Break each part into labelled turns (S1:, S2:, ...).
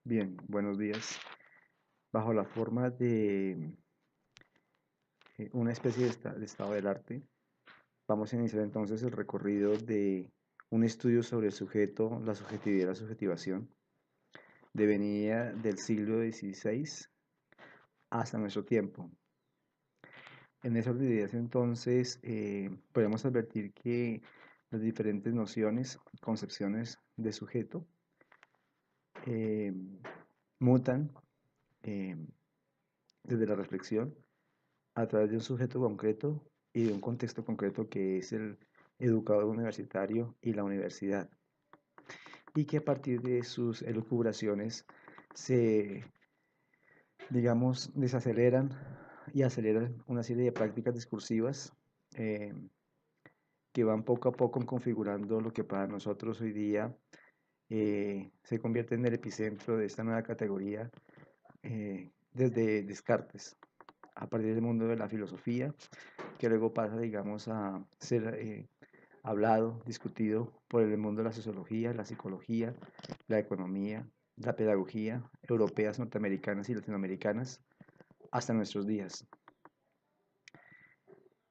S1: Bien, buenos días. Bajo la forma de una especie de estado del arte, vamos a iniciar entonces el recorrido de un estudio sobre el sujeto, la subjetividad y la subjetivación, de venida del siglo XVI hasta nuestro tiempo. En esa ideas entonces podemos advertir que las diferentes nociones, concepciones de sujeto eh, mutan eh, desde la reflexión a través de un sujeto concreto y de un contexto concreto que es el educador universitario y la universidad, y que a partir de sus elucubraciones se, digamos, desaceleran y aceleran una serie de prácticas discursivas eh, que van poco a poco configurando lo que para nosotros hoy día se convierte en el epicentro de esta nueva categoría desde Descartes, a partir del mundo de la filosofía, que luego pasa, digamos, a ser hablado, discutido por el mundo de la sociología, la psicología, la economía, la pedagogía, europeas, norteamericanas y latinoamericanas, hasta nuestros días.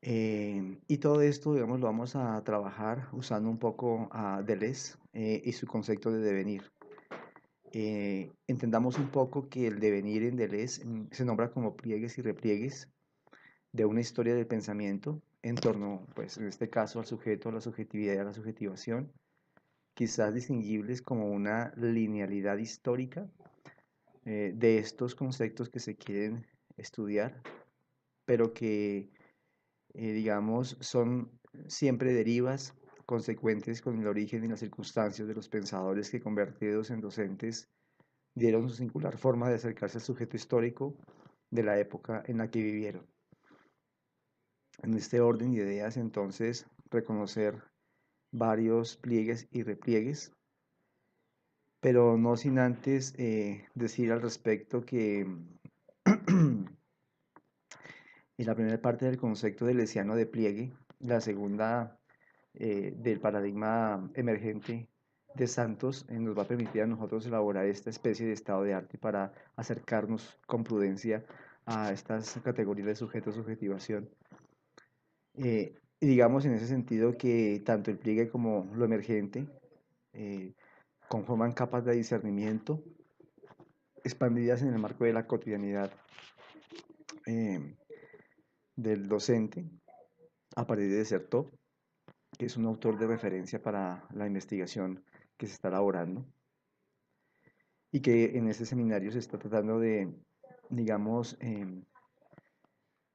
S1: Y todo esto, digamos, lo vamos a trabajar usando un poco a Deleuze y su concepto de devenir. Entendamos un poco que el devenir en Deleuze se nombra como pliegues y repliegues de una historia del pensamiento en torno, pues en este caso, al sujeto, a la subjetividad y a la subjetivación, quizás distinguibles como una linealidad histórica de estos conceptos que se quieren estudiar, pero que, digamos, son siempre derivas consecuentes con el origen y las circunstancias de los pensadores que, convertidos en docentes, dieron su singular forma de acercarse al sujeto histórico de la época en la que vivieron. En este orden de ideas, entonces, reconocer varios pliegues y repliegues, pero no sin antes decir al respecto que en la primera parte del concepto deleuziano de pliegue, la segunda del paradigma emergente de Santos, nos va a permitir a nosotros elaborar esta especie de estado de arte para acercarnos con prudencia a estas categorías de sujeto-subjetivación. Y digamos en ese sentido que tanto el pliegue como lo emergente eh, conforman capas de discernimiento expandidas en el marco de la cotidianidad eh, del docente a partir de Certeau, que es un autor de referencia para la investigación que se está elaborando y que en este seminario se está tratando de, digamos,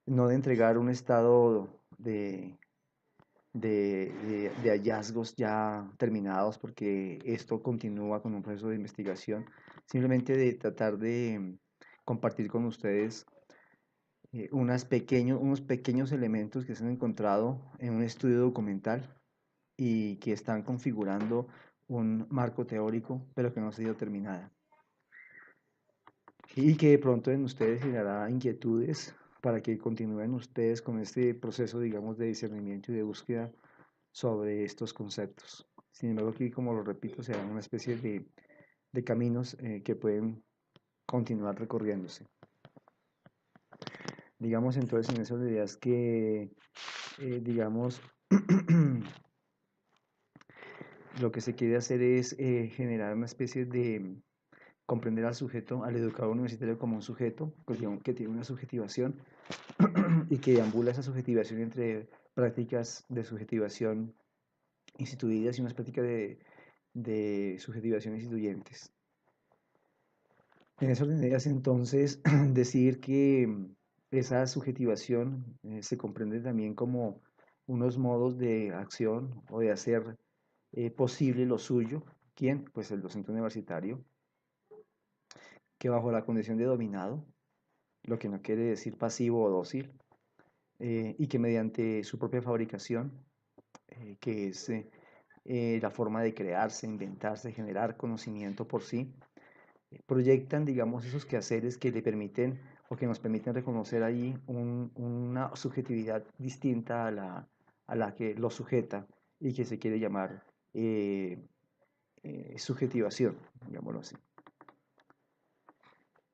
S1: no de entregar un estado de hallazgos ya terminados, porque esto continúa con un proceso de investigación, simplemente de tratar de compartir con ustedes unos pequeños elementos que se han encontrado en un estudio documental y que están configurando un marco teórico, pero que no ha sido terminada. Y que de pronto en ustedes generará inquietudes para que continúen ustedes con este proceso, digamos, de discernimiento y de búsqueda sobre estos conceptos. Sin embargo, aquí, como lo repito, serán una especie de caminos que pueden continuar recorriéndose. Digamos entonces en esas ideas que, digamos, lo que se quiere hacer es generar una especie de comprender al sujeto, al educador universitario como un sujeto que tiene una subjetivación y que deambula esa subjetivación entre prácticas de subjetivación instituidas y unas prácticas de subjetivación instituyentes. En esas ideas, entonces, decir que esa subjetivación se comprende también como unos modos de acción o de hacer posible lo suyo. ¿Quién? Pues el docente universitario, que bajo la condición de dominado, lo que no quiere decir pasivo o dócil, y que mediante su propia fabricación, que es la forma de crearse, inventarse, generar conocimiento por sí, proyectan, digamos, esos quehaceres que le permiten o que nos permiten reconocer ahí una subjetividad distinta a la que lo sujeta y que se quiere llamar subjetivación, digámoslo así.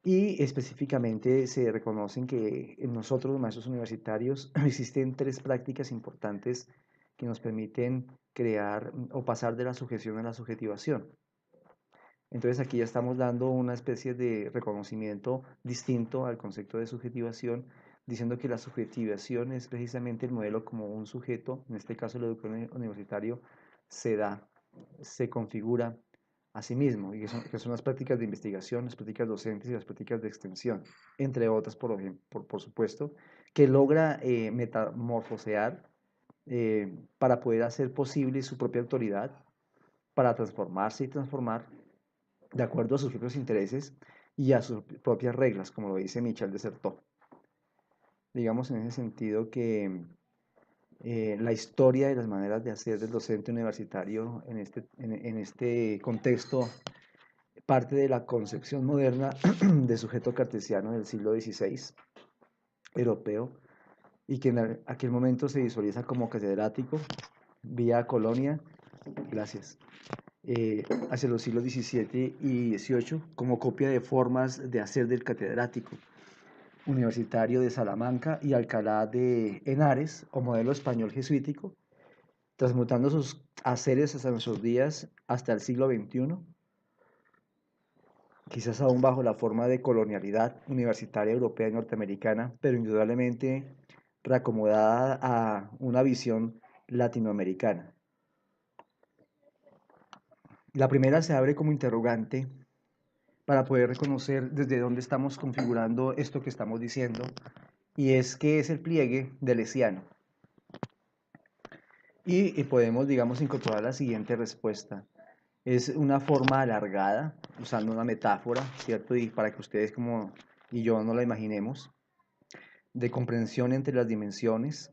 S1: Y específicamente se reconocen que en nosotros, los maestros universitarios, existen tres prácticas importantes que nos permiten crear o pasar de la sujeción a la subjetivación. Entonces aquí ya estamos dando una especie de reconocimiento distinto al concepto de subjetivación, diciendo que la subjetivación es precisamente el modelo como un sujeto, en este caso el educador universitario, se da, se configura a sí mismo, y que son las prácticas de investigación, las prácticas docentes y las prácticas de extensión, entre otras, por supuesto, que logra metamorfosear para poder hacer posible su propia autoridad, para transformarse y transformar de acuerdo a sus propios intereses y a sus propias reglas, como lo dice Michel de Certeau. Digamos en ese sentido que la historia y las maneras de hacer del docente universitario en este contexto parte de la concepción moderna de sujeto cartesiano del siglo XVI europeo y que en aquel momento se visualiza como catedrático vía colonia, gracias, hacia los siglos XVII y XVIII como copia de formas de hacer del catedrático universitario de Salamanca y Alcalá de Henares o modelo español jesuítico, transmutando sus haceres hasta nuestros días, hasta el siglo XXI, quizás aún bajo la forma de colonialidad universitaria europea y norteamericana, pero indudablemente reacomodada a una visión latinoamericana. La primera se abre como interrogante para poder reconocer desde dónde estamos configurando esto que estamos diciendo, y es que es el pliegue deleuziano. Y podemos, digamos, incorporar la siguiente respuesta. Es una forma alargada, usando una metáfora, ¿cierto? Y para que ustedes como y yo no la imaginemos, de comprensión entre las dimensiones,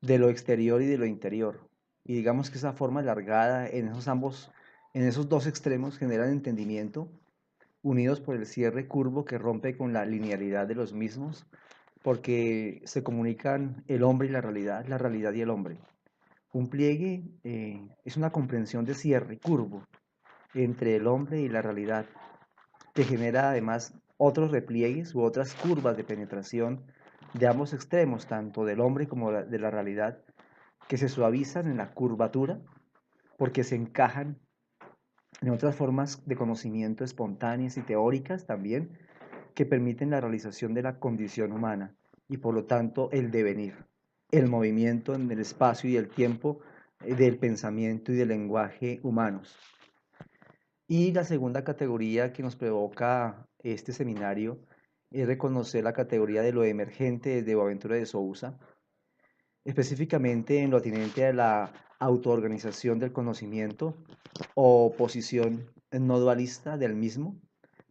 S1: de lo exterior y de lo interior. Y digamos que esa forma alargada en esos dos extremos generan entendimiento, unidos por el cierre curvo que rompe con la linealidad de los mismos, porque se comunican el hombre y la realidad y el hombre. Un pliegue es una comprensión de cierre curvo entre el hombre y la realidad, que genera además otros repliegues u otras curvas de penetración de ambos extremos, tanto del hombre como de la realidad, que se suavizan en la curvatura porque se encajan en otras formas de conocimiento espontáneas y teóricas también que permiten la realización de la condición humana y por lo tanto el devenir, el movimiento en el espacio y el tiempo del pensamiento y del lenguaje humanos. Y la segunda categoría que nos provoca este seminario es reconocer la categoría de lo emergente desde Boaventura de Sousa, específicamente en lo atinente a la autoorganización del conocimiento o posición no dualista del mismo,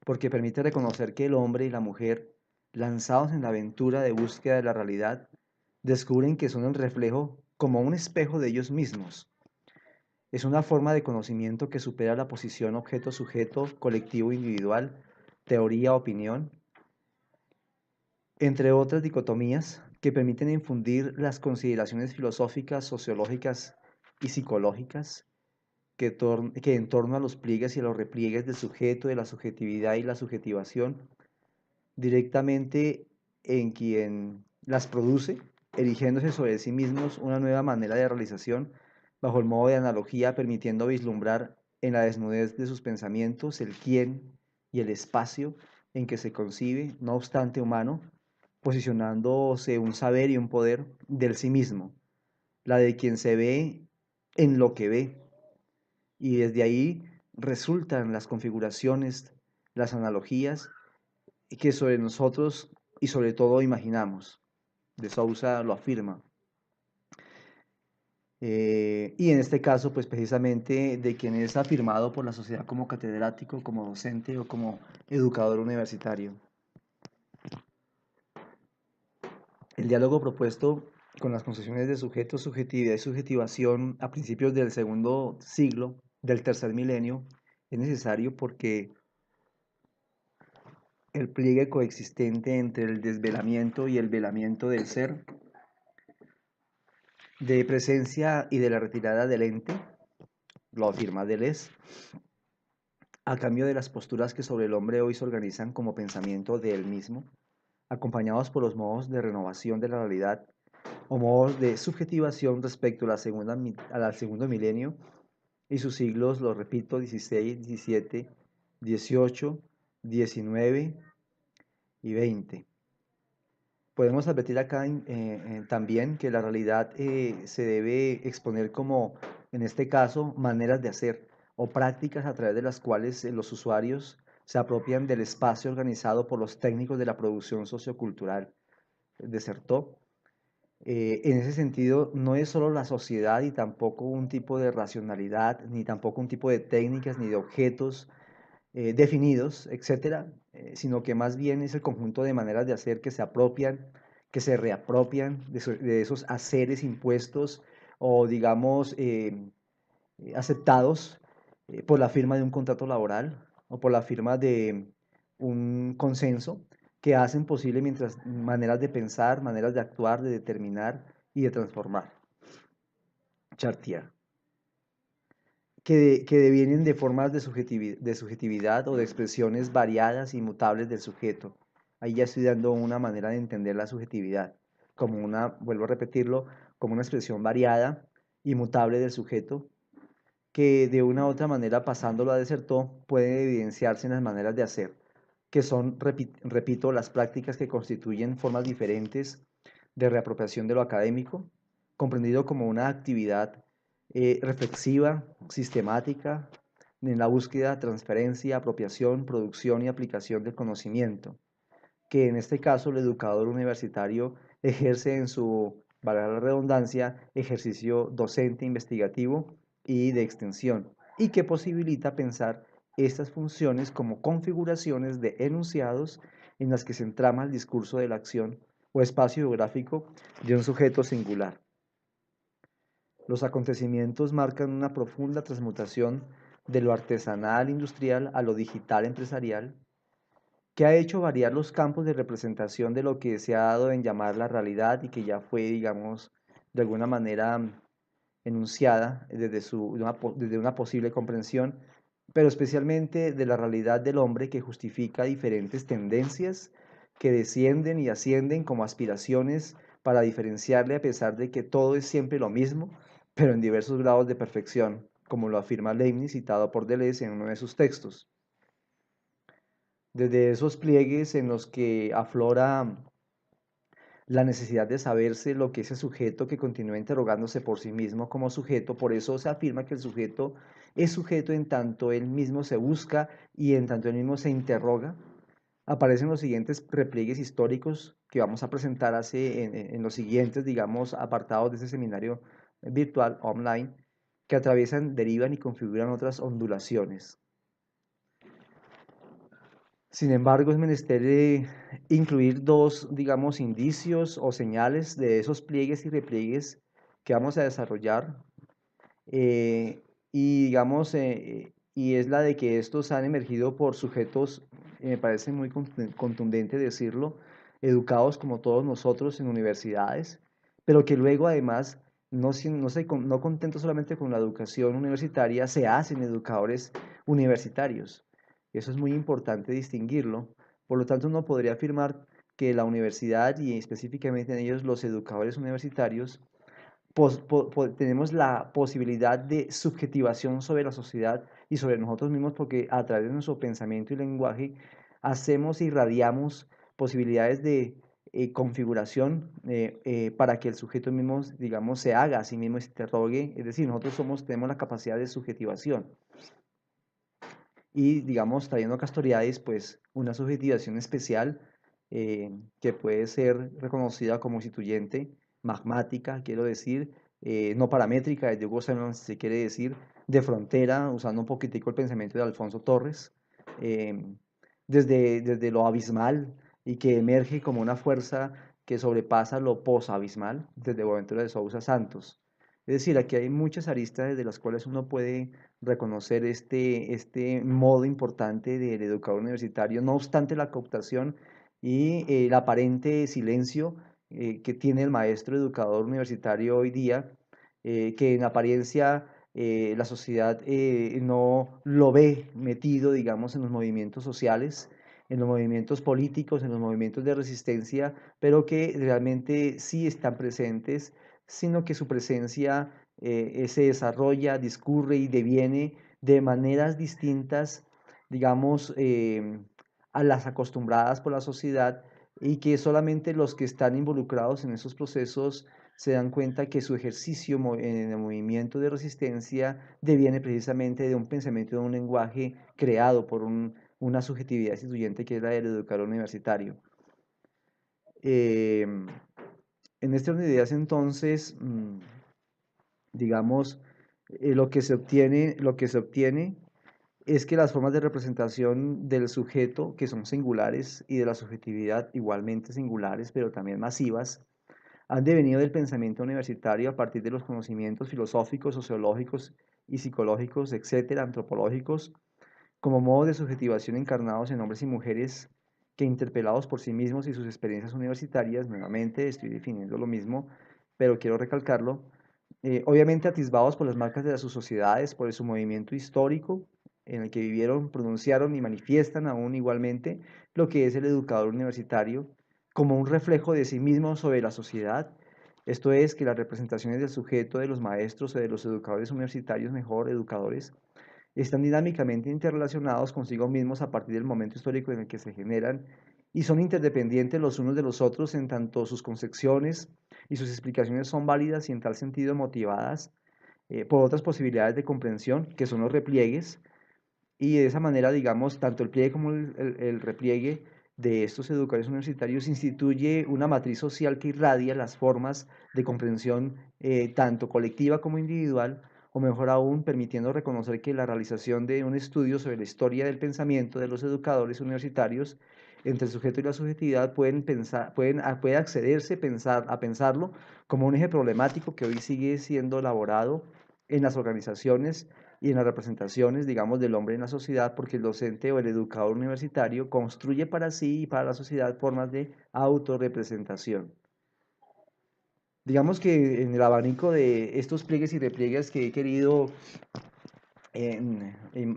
S1: porque permite reconocer que el hombre y la mujer, lanzados en la aventura de búsqueda de la realidad, descubren que son el reflejo como un espejo de ellos mismos. Es una forma de conocimiento que supera la posición objeto-sujeto, colectivo-individual, teoría-opinión, entre otras dicotomías que permiten infundir las consideraciones filosóficas, sociológicas y psicológicas que en torno a los pliegues y a los repliegues del sujeto, de la subjetividad y la subjetivación, directamente en quien las produce, erigiéndose sobre sí mismos una nueva manera de realización bajo el modo de analogía, permitiendo vislumbrar en la desnudez de sus pensamientos el quién y el espacio en que se concibe, no obstante humano, posicionándose un saber y un poder del sí mismo, la de quien se ve en lo que ve, y desde ahí resultan las configuraciones, las analogías que sobre nosotros y sobre todo imaginamos. De Sousa lo afirma. Y en este caso, pues precisamente de quien es afirmado por la sociedad como catedrático, como docente o como educador universitario. El diálogo propuesto con las concepciones de sujeto, subjetividad y subjetivación a principios del segundo siglo, del tercer milenio, es necesario porque el pliegue coexistente entre el desvelamiento y el velamiento del ser, de presencia y de la retirada del ente, lo afirma Deleuze, a cambio de las posturas que sobre el hombre hoy se organizan como pensamiento de él mismo, acompañados por los modos de renovación de la realidad o modos de subjetivación respecto a al segundo milenio y sus siglos, lo repito, 16, 17, 18, 19 y 20. Podemos advertir acá también que la realidad se debe exponer como, en este caso, maneras de hacer o prácticas a través de las cuales los usuarios se apropian del espacio organizado por los técnicos de la producción sociocultural de Certeau. En ese sentido, no es solo la sociedad y tampoco un tipo de racionalidad, ni tampoco un tipo de técnicas, ni de objetos definidos, etcétera, sino que más bien es el conjunto de maneras de hacer que se apropian, que se reapropian de esos haceres impuestos o, digamos, aceptados por la firma de un contrato laboral o por la firma de un consenso que hacen posible mientras maneras de pensar, maneras de actuar, de determinar y de transformar. Chartier. Que devienen de formas de subjetividad o de expresiones variadas y mutables del sujeto. Ahí ya estoy dando una manera de entender la subjetividad, como una, vuelvo a repetirlo, como una expresión variada y mutable del sujeto, que de una u otra manera, pasándolo a Desertó, puede evidenciarse en las maneras de hacer, que son, repito, las prácticas que constituyen formas diferentes de reapropiación de lo académico, comprendido como una actividad reflexiva, sistemática, en la búsqueda, transferencia, apropiación, producción y aplicación del conocimiento, que en este caso el educador universitario ejerce en su, valga la redundancia, ejercicio docente, investigativo y de extensión, y que posibilita pensar estas funciones como configuraciones de enunciados en las que se entrama el discurso de la acción o espacio geográfico de un sujeto singular. Los acontecimientos marcan una profunda transmutación de lo artesanal industrial a lo digital empresarial, que ha hecho variar los campos de representación de lo que se ha dado en llamar la realidad y que ya fue, digamos, de alguna manera enunciada desde una posible comprensión, pero especialmente de la realidad del hombre que justifica diferentes tendencias que descienden y ascienden como aspiraciones para diferenciarle a pesar de que todo es siempre lo mismo, pero en diversos grados de perfección, como lo afirma Leibniz, citado por Deleuze en uno de sus textos. Desde esos pliegues en los que aflora la necesidad de saberse lo que ese sujeto que continúa interrogándose por sí mismo como sujeto, por eso se afirma que el sujeto es sujeto en tanto él mismo se busca y en tanto él mismo se interroga, aparecen los siguientes repliegues históricos que vamos a presentar en los siguientes, digamos, apartados de ese seminario virtual online, que atraviesan, derivan y configuran otras ondulaciones. Sin embargo, es menester incluir dos, digamos, indicios o señales de esos pliegues y repliegues que vamos a desarrollar. Y digamos, y es la de que estos han emergido por sujetos, me parece muy contundente decirlo, educados como todos nosotros en universidades, pero que luego además, no contentos solamente con la educación universitaria, se hacen educadores universitarios. Eso es muy importante distinguirlo. Por lo tanto, uno podría afirmar que la universidad y específicamente en ellos los educadores universitarios tenemos la posibilidad de subjetivación sobre la sociedad y sobre nosotros mismos porque a través de nuestro pensamiento y lenguaje hacemos y irradiamos posibilidades de configuración para que el sujeto mismo, digamos, se haga a sí mismo y se interrogue. Es decir, tenemos la capacidad de subjetivación y, digamos, trayendo a Castoriadis, pues una subjetivación especial que puede ser reconocida como instituyente, magmática, quiero decir, no paramétrica, de Hugo Zimmermann, si se quiere decir, de frontera, usando un poquitico el pensamiento de Alfonso Torres, eh, desde lo abismal y que emerge como una fuerza que sobrepasa lo posabismal, desde Boaventura de Sousa Santos. Es decir, aquí hay muchas aristas desde las cuales uno puede reconocer este modo importante del educador universitario, no obstante la cooptación y el aparente silencio que tiene el maestro educador universitario hoy día, que en apariencia la sociedad no lo ve metido, digamos, en los movimientos sociales, en los movimientos políticos, en los movimientos de resistencia, pero que realmente sí están presentes, sino que su presencia se desarrolla, discurre y deviene de maneras distintas, digamos, a las acostumbradas por la sociedad, y que solamente los que están involucrados en esos procesos se dan cuenta que su ejercicio en el movimiento de resistencia deviene precisamente de un pensamiento, de un lenguaje creado por una subjetividad instituyente que es la del educador universitario. En este orden de ideas, entonces, digamos, lo que se obtiene es que las formas de representación del sujeto, que son singulares, y de la subjetividad igualmente singulares, pero también masivas, han devenido del pensamiento universitario a partir de los conocimientos filosóficos, sociológicos y psicológicos, etcétera, antropológicos, como modos de subjetivación encarnados en hombres y mujeres que, interpelados por sí mismos y sus experiencias universitarias, nuevamente estoy definiendo lo mismo, pero quiero recalcarlo, obviamente atisbados por las marcas de sus sociedades, por su movimiento histórico en el que vivieron, pronunciaron y manifiestan aún igualmente lo que es el educador universitario como un reflejo de sí mismo sobre la sociedad. Esto es, que las representaciones del sujeto, de los maestros o de los educadores universitarios, mejor educadores, están dinámicamente interrelacionados consigo mismos a partir del momento histórico en el que se generan, y son interdependientes los unos de los otros en tanto sus concepciones y sus explicaciones son válidas y en tal sentido motivadas por otras posibilidades de comprensión, que son los repliegues, y de esa manera, digamos, tanto el pliegue como el repliegue de estos educadores universitarios instituye una matriz social que irradia las formas de comprensión tanto colectiva como individual, o mejor aún, permitiendo reconocer que la realización de un estudio sobre la historia del pensamiento de los educadores universitarios entre el sujeto y la subjetividad puede accederse a pensarlo como un eje problemático que hoy sigue siendo elaborado en las organizaciones y en las representaciones, digamos, del hombre en la sociedad, porque el docente o el educador universitario construye para sí y para la sociedad formas de autorrepresentación. Digamos que en el abanico de estos pliegues y repliegues que he querido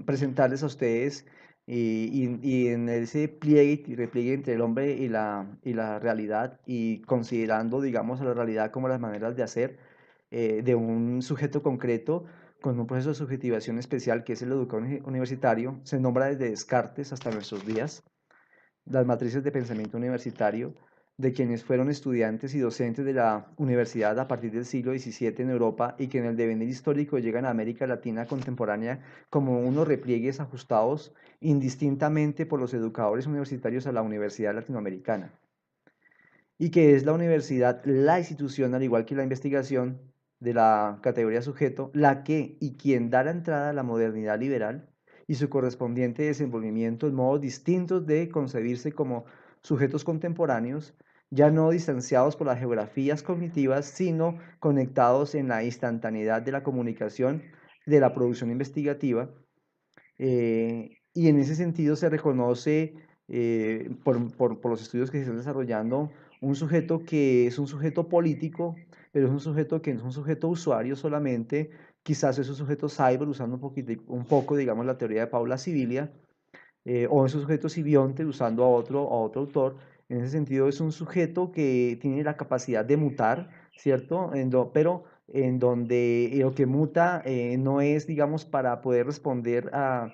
S1: presentarles a ustedes, y en ese pliegue y repliegue entre el hombre y la realidad, y considerando, digamos, a la realidad como las maneras de hacer de un sujeto concreto, con un proceso de subjetivación especial que es el educador universitario, se nombra desde Descartes hasta nuestros días las matrices de pensamiento universitario de quienes fueron estudiantes y docentes de la universidad a partir del siglo XVII en Europa, y que en el devenir histórico llegan a América Latina contemporánea como unos repliegues ajustados indistintamente por los educadores universitarios a la universidad latinoamericana, y que es la universidad, la institución, al igual que la investigación de la categoría sujeto, la que y quien da la entrada a la modernidad liberal y su correspondiente desenvolvimiento en modos distintos de concebirse como sujetos contemporáneos, ya no distanciados por las geografías cognitivas, sino conectados en la instantaneidad de la comunicación, de la producción investigativa, y en ese sentido se reconoce por los estudios que se están desarrollando un sujeto que es un sujeto político, pero es un sujeto que no es un sujeto usuario solamente, quizás es un sujeto cyber, usando un poco, digamos, la teoría de Paula Sibilia, o es un sujeto simbionte, usando a otro autor. En ese sentido es un sujeto que tiene la capacidad de mutar, ¿cierto? Pero en donde lo que muta no es, digamos, para poder responder a,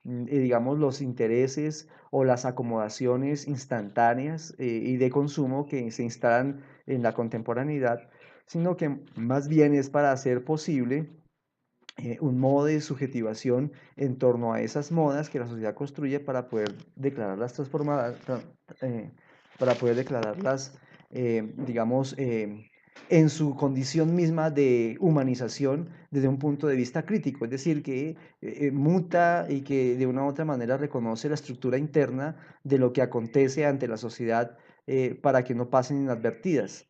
S1: digamos, los intereses o las acomodaciones instantáneas y de consumo que se instalan en la contemporaneidad, sino que más bien es para hacer posible un modo de subjetivación en torno a esas modas que la sociedad construye para poder declararlas transformadas, para poder declararlas, digamos, en su condición misma de humanización desde un punto de vista crítico, es decir, que muta y que de una u otra manera reconoce la estructura interna de lo que acontece ante la sociedad para que no pasen inadvertidas.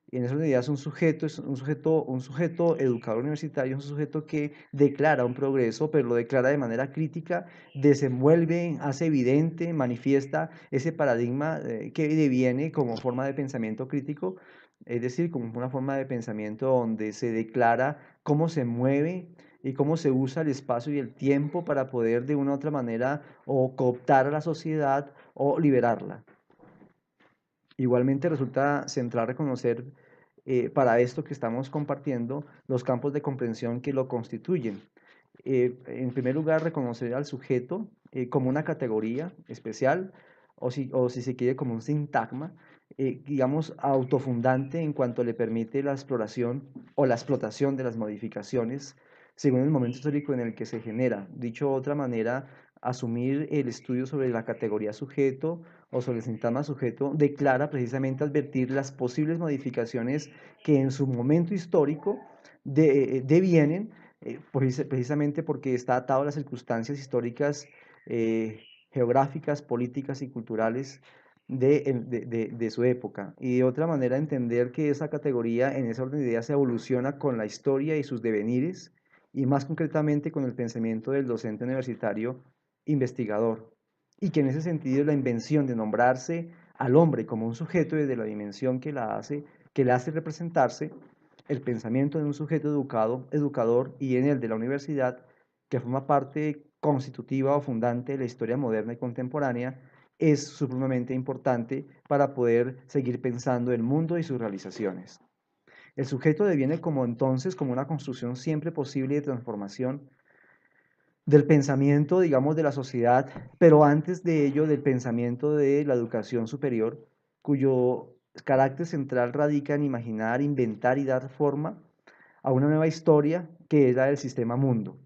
S1: Y en esas medidas un sujeto es un sujeto educador universitario, es un sujeto que declara un progreso, pero lo declara de manera crítica, desenvuelve, hace evidente, manifiesta ese paradigma que deviene como forma de pensamiento crítico, es decir, como una forma de pensamiento donde se declara cómo se mueve y cómo se usa el espacio y el tiempo para poder de una u otra manera o cooptar a la sociedad o liberarla. Igualmente resulta central reconocer para esto que estamos compartiendo los campos de comprensión que lo constituyen. En primer lugar, reconocer al sujeto como una categoría especial o si se quiere como un sintagma, digamos, autofundante en cuanto le permite la exploración o la explotación de las modificaciones según el momento histórico en el que se genera. Dicho de otra manera, asumir el estudio sobre la categoría sujeto o sobre el sintagma sujeto declara precisamente advertir las posibles modificaciones que en su momento histórico devienen precisamente porque está atado a las circunstancias históricas, geográficas, políticas y culturales de su época. Y de otra manera entender que esa categoría en esa orden de ideas evoluciona con la historia y sus devenires, y más concretamente con el pensamiento del docente universitario investigador. Y que en ese sentido la invención de nombrarse al hombre como un sujeto desde la dimensión que le hace representarse, el pensamiento de un sujeto educado, educador y en el de la universidad, que forma parte constitutiva o fundante de la historia moderna y contemporánea, es supremamente importante para poder seguir pensando el mundo y sus realizaciones. El sujeto deviene como entonces como una construcción siempre posible de transformación del pensamiento, digamos, de la sociedad, pero antes de ello del pensamiento de la educación superior, cuyo carácter central radica en imaginar, inventar y dar forma a una nueva historia que es la del sistema mundo.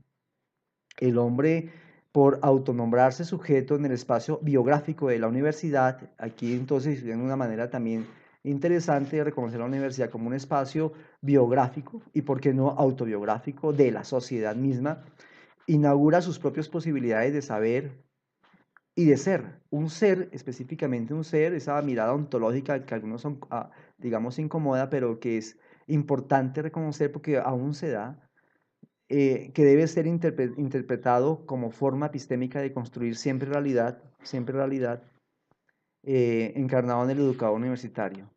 S1: El hombre, por autonombrarse sujeto en el espacio biográfico de la universidad, aquí entonces de una manera también interesante de reconocer a la universidad como un espacio biográfico y, por qué no, autobiográfico de la sociedad misma, inaugura sus propias posibilidades de saber y de ser. Un ser, específicamente un ser, esa mirada ontológica que algunos son, digamos, incomoda, pero que es importante reconocer porque aún se da, que debe ser interpretado como forma epistémica de construir siempre realidad, encarnado en el educador universitario.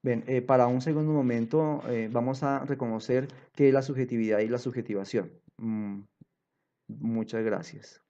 S1: Bien, para un segundo momento vamos a reconocer qué es la subjetividad y la subjetivación. Muchas gracias.